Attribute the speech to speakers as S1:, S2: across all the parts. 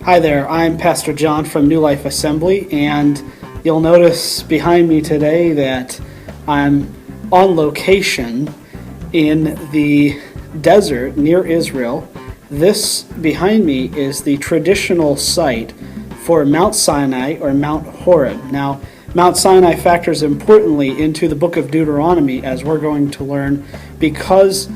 S1: Hi there, I'm Pastor John from New Life Assembly, and you'll notice behind me today that I'm on location in the desert near Israel. This behind me is the traditional site for Mount Sinai or Mount Horeb. Now, Mount Sinai factors importantly into the book of Deuteronomy, as we're going to learn, because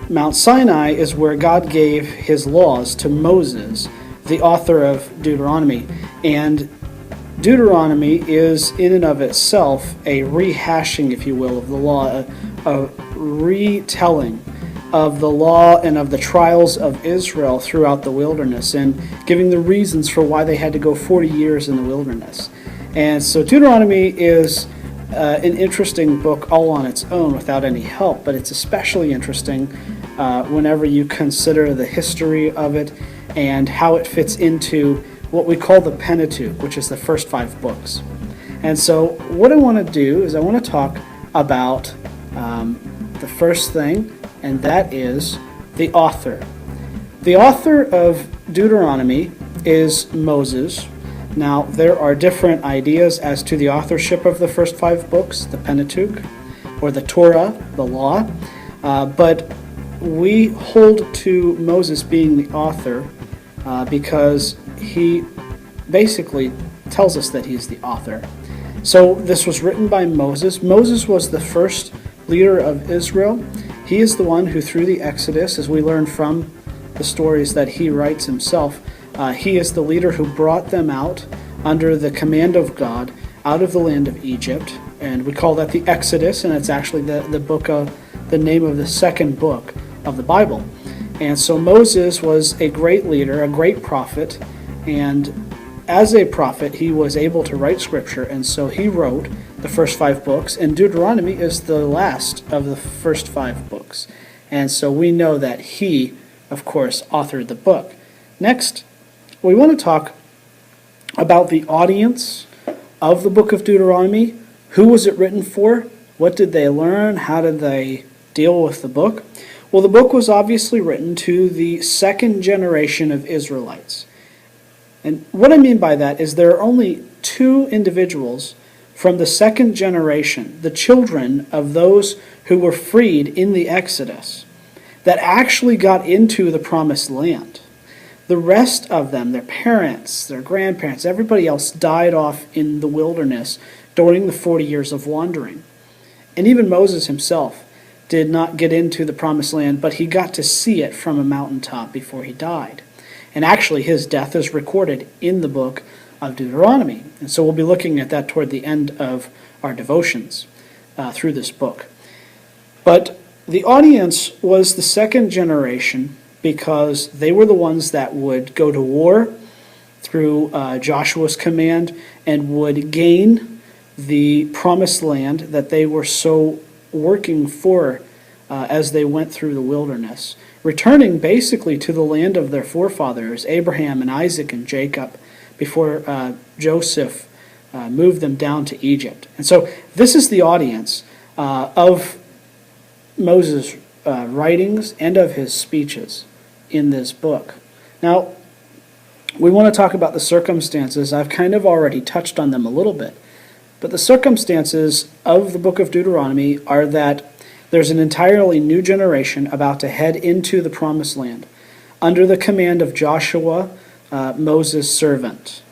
S1: Mount Sinai is where God gave his laws to Moses, the author of Deuteronomy. And Deuteronomy is in and of itself a rehashing, if you will, of the law, a retelling of the law and of the trials of Israel throughout the wilderness, and giving the reasons for why they had to go 40 years in the wilderness. And so Deuteronomy is an interesting book all on its own without any help, but it's especially interesting whenever you consider the history of it and how it fits into what we call the Pentateuch, which is the first 5 books. And so what I want to do is I want to talk about the first thing, and that is the author. The author of Deuteronomy is Moses. Now, there are different ideas as to the authorship of the first 5 books, the Pentateuch, or the Torah, the law, but we hold to Moses being the author because he basically tells us that he's the author. So this was written by Moses. Moses was the first leader of Israel. He is the one who, through the Exodus, as we learn from the stories that he writes himself, he is the leader who brought them out under the command of God out of the land of Egypt. And we call that the Exodus, and it's actually the name of the second book of the Bible. And so Moses was a great leader, a great prophet, and as a prophet he was able to write scripture, and so he wrote the first 5 books, and Deuteronomy is the last of the first 5 books. And so we know that he, of course, authored the book. Next, we want to talk about the audience of the book of Deuteronomy. Who was it written for? What did they learn? How did they deal with the book? Well, the book was obviously written to the second generation of Israelites. And what I mean by that is there are only 2 individuals from the second generation, the children of those who were freed in the Exodus, that actually got into the promised land. The rest of them, their parents, their grandparents, everybody else died off in the wilderness during the 40 years of wandering. And even Moses himself did not get into the promised land, but he got to see it from a mountaintop before he died. And actually his death is recorded in the book of Deuteronomy. And so we'll be looking at that toward the end of our devotions through this book. But the audience was the second generation because they were the ones that would go to war through Joshua's command and would gain the promised land that they were so working for as they went through the wilderness, returning basically to the land of their forefathers, Abraham and Isaac and Jacob, before Joseph moved them down to Egypt. And so this is the audience of Moses' writings and of his speeches in this book. Now, we want to talk about the circumstances. I've kind of already touched on them a little bit. But the circumstances of the book of Deuteronomy are that there's an entirely new generation about to head into the promised land under the command of Joshua, Moses' servant.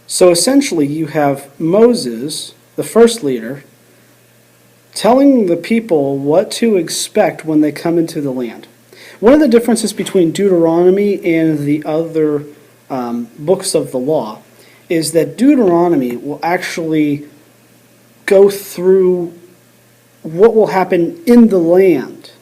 S1: So essentially you have Moses, the first leader, telling the people what to expect when they come into the land. One of the differences between Deuteronomy and the other books of the law is that Deuteronomy will actually go through what will happen in the land.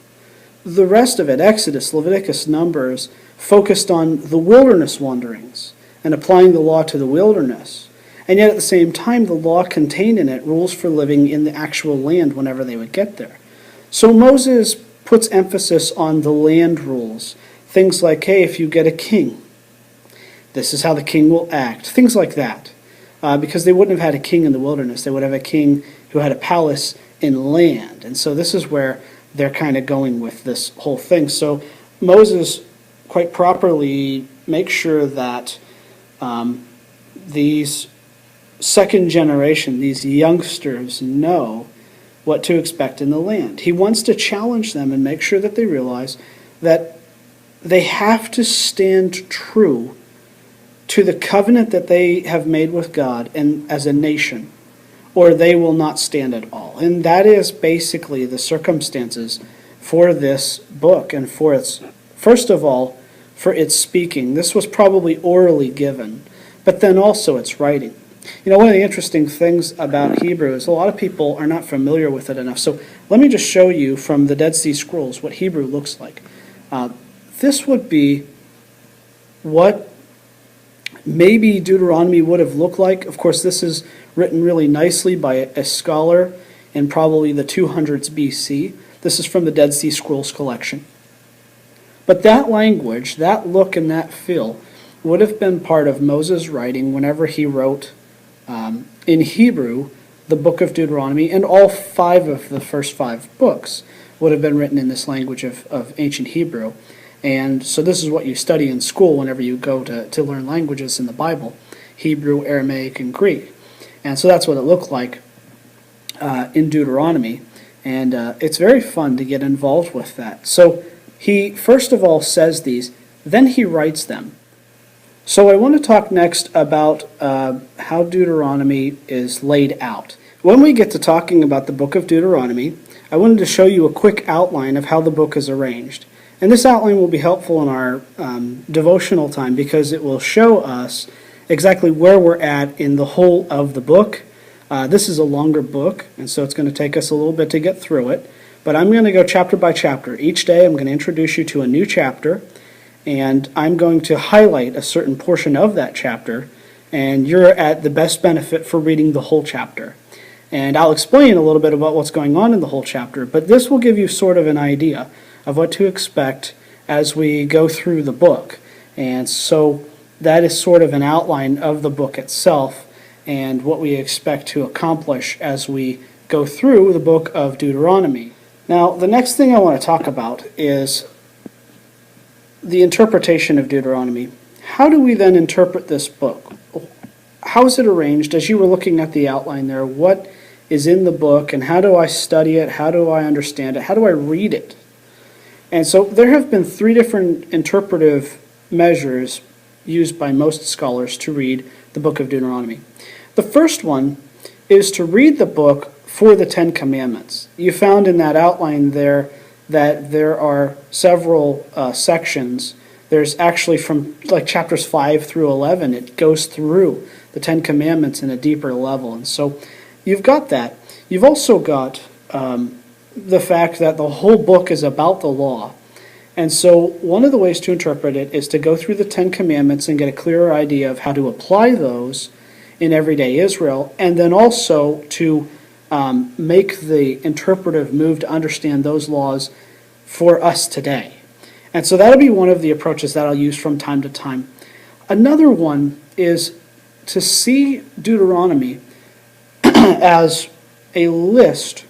S1: The rest of it, Exodus, Leviticus, Numbers, focused on the wilderness wanderings and applying the law to the wilderness. And yet at the same time, the law contained in it rules for living in the actual land whenever they would get there. So Moses puts emphasis on the land rules. Things like, hey, if you get a king, this is how the king will act. Things like that. Because they wouldn't have had a king in the wilderness. They would have a king who had a palace in land. And so this is where they're kind of going with this whole thing. So Moses quite properly make sure that these second generation, these youngsters, know what to expect in the land. He wants to challenge them and make sure that they realize that they have to stand true to the covenant that they have made with God and as a nation, or they will not stand at all. And that is basically the circumstances for this book and for its, first of all, for its speaking. This was probably orally given, but then also its writing. You know, one of the interesting things about Hebrew is a lot of people are not familiar with it enough. So let me just show you from the Dead Sea Scrolls what Hebrew looks like. This would be what maybe Deuteronomy would have looked like. Of course, this is written really nicely by a scholar in probably the 200s BC. This is from the Dead Sea Scrolls collection. But that language, that look and that feel would have been part of Moses' writing whenever he wrote in Hebrew the book of Deuteronomy, and all 5 of the first 5 books would have been written in this language of ancient Hebrew. And so this is what you study in school whenever you go to learn languages in the Bible: Hebrew, Aramaic, and Greek. And so that's what it looked like in Deuteronomy. And it's very fun to get involved with that. So he first of all says these, then he writes them. So I want to talk next about how Deuteronomy is laid out. When we get to talking about the book of Deuteronomy, I wanted to show you a quick outline of how the book is arranged. And this outline will be helpful in our devotional time because it will show us exactly where we're at in the whole of the book. This is a longer book, and so it's going to take us a little bit to get through it. But I'm going to go chapter by chapter. Each day I'm going to introduce you to a new chapter, and I'm going to highlight a certain portion of that chapter, and you're at the best benefit for reading the whole chapter. And I'll explain a little bit about what's going on in the whole chapter, but this will give you sort of an idea of what to expect as we go through the book. And so that is sort of an outline of the book itself and what we expect to accomplish as we go through the book of Deuteronomy. Now, the next thing I want to talk about is the interpretation of Deuteronomy. How do we then interpret this book? How is it arranged? As you were looking at the outline there, what is in the book, and how do I study it? How do I understand it? How do I read it? And so there have been 3 different interpretive measures used by most scholars to read the book of Deuteronomy. The first one is to read the book for the 10 Commandments. You found in that outline there that there are several sections. There's actually from like chapters 5 through 11, it goes through the 10 Commandments in a deeper level. And so you've got that. You've also got the fact that the whole book is about the law. And so one of the ways to interpret it is to go through the 10 Commandments and get a clearer idea of how to apply those in everyday Israel, and then also to make the interpretive move to understand those laws for us today. And so that'll be one of the approaches that I'll use from time to time. Another one is to see Deuteronomy as a list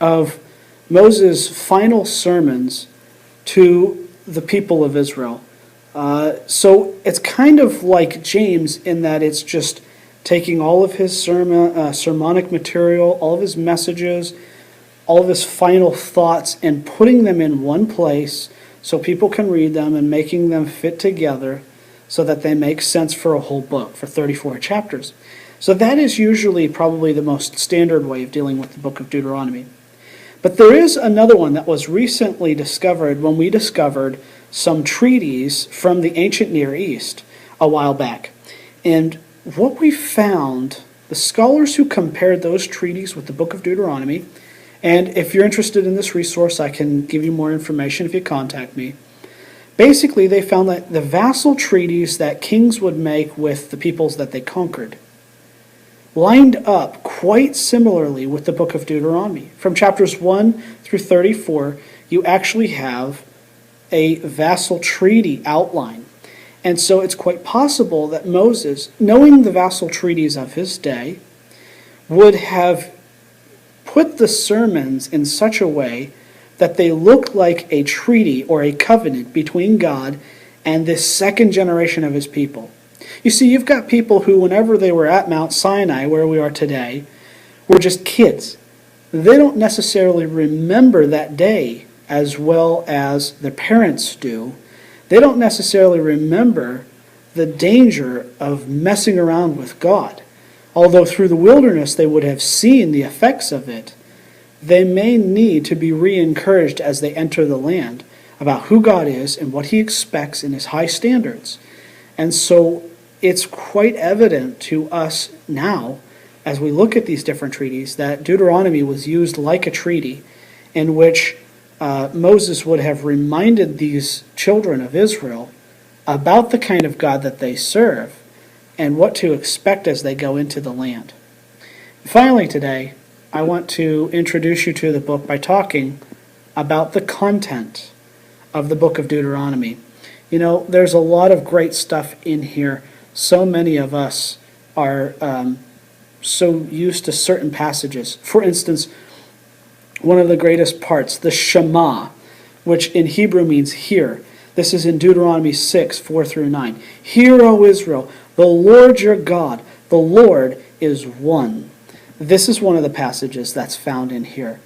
S1: of Moses' final sermons to the people of Israel. So it's kind of like James in that it's just taking all of his sermonic material, all of his messages, all of his final thoughts, and putting them in one place so people can read them and making them fit together so that they make sense for a whole book, for 34 chapters. So that is usually probably the most standard way of dealing with the book of Deuteronomy. But there is another one that was recently discovered when we discovered some treaties from the ancient Near East a while back. And what we found, the scholars who compared those treaties with the book of Deuteronomy, and if you're interested in this resource, I can give you more information if you contact me. Basically, they found that the vassal treaties that kings would make with the peoples that they conquered lined up quite similarly with the book of Deuteronomy. From chapters 1 through 34, you actually have a vassal treaty outline. And so it's quite possible that Moses, knowing the vassal treaties of his day, would have put the sermons in such a way that they look like a treaty or a covenant between God and this second generation of his people. You see, you've got people who, whenever they were at Mount Sinai, where we are today, were just kids. They don't necessarily remember that day as well as their parents do. They don't necessarily remember the danger of messing around with God. Although through the wilderness they would have seen the effects of it, they may need to be re-encouraged as they enter the land about who God is and what he expects in his high standards. And so it's quite evident to us now, as we look at these different treaties, that Deuteronomy was used like a treaty in which Moses would have reminded these children of Israel about the kind of God that they serve and what to expect as they go into the land. Finally today, I want to introduce you to the book by talking about the content of the book of Deuteronomy. You know, there's a lot of great stuff in here. So many of us are so used to certain passages. For instance, one of the greatest parts, the Shema, which in Hebrew means hear. This is in Deuteronomy 6, 4 through 9. Hear, O Israel, the Lord your God, the Lord is one. This is one of the passages that's found in here.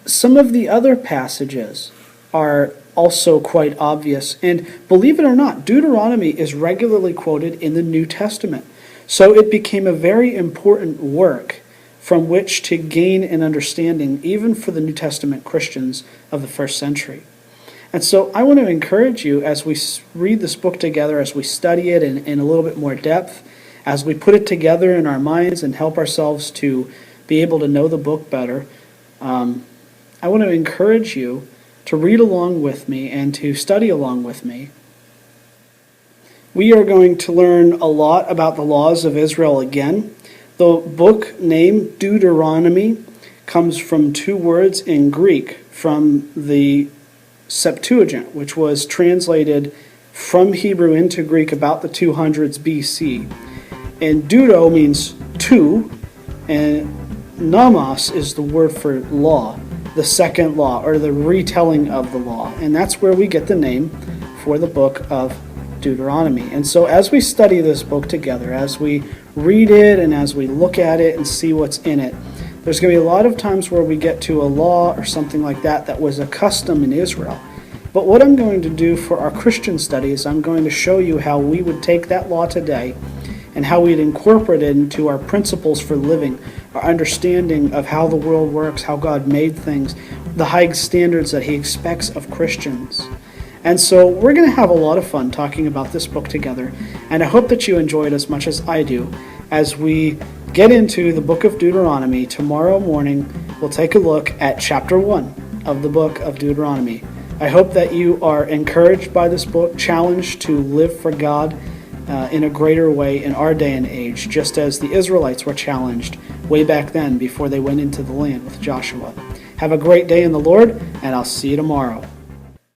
S1: Some of the other passages are also quite obvious. And believe it or not, Deuteronomy is regularly quoted in the New Testament. So it became a very important work from which to gain an understanding, even for the New Testament Christians of the first century. And so I want to encourage you as we read this book together, as we study it in a little bit more depth, as we put it together in our minds and help ourselves to be able to know the book better, I want to encourage you to read along with me and to study along with me. We are going to learn a lot about the laws of Israel again. The book name, Deuteronomy, comes from two words in Greek from the Septuagint, which was translated from Hebrew into Greek about the 200s BC. And Deuto means two, and nomos is the word for law, the second law, or the retelling of the law. And that's where we get the name for the book of Deuteronomy. And so as we study this book together, as we read it and as we look at it and see what's in it, there's going to be a lot of times where we get to a law or something like that was a custom in Israel. But what I'm going to do for our Christian studies, I'm going to show you how we would take that law today and how we'd incorporate it into our principles for living, our understanding of how the world works, how God made things, the high standards that he expects of Christians. And so we're going to have a lot of fun talking about this book together, and I hope that you enjoy it as much as I do. As we get into the book of Deuteronomy, tomorrow morning we'll take a look at chapter 1 of the book of Deuteronomy. I hope that you are encouraged by this book, challenged to live for God in a greater way in our day and age, just as the Israelites were challenged way back then before they went into the land with Joshua. Have a great day in the Lord, and I'll see you tomorrow.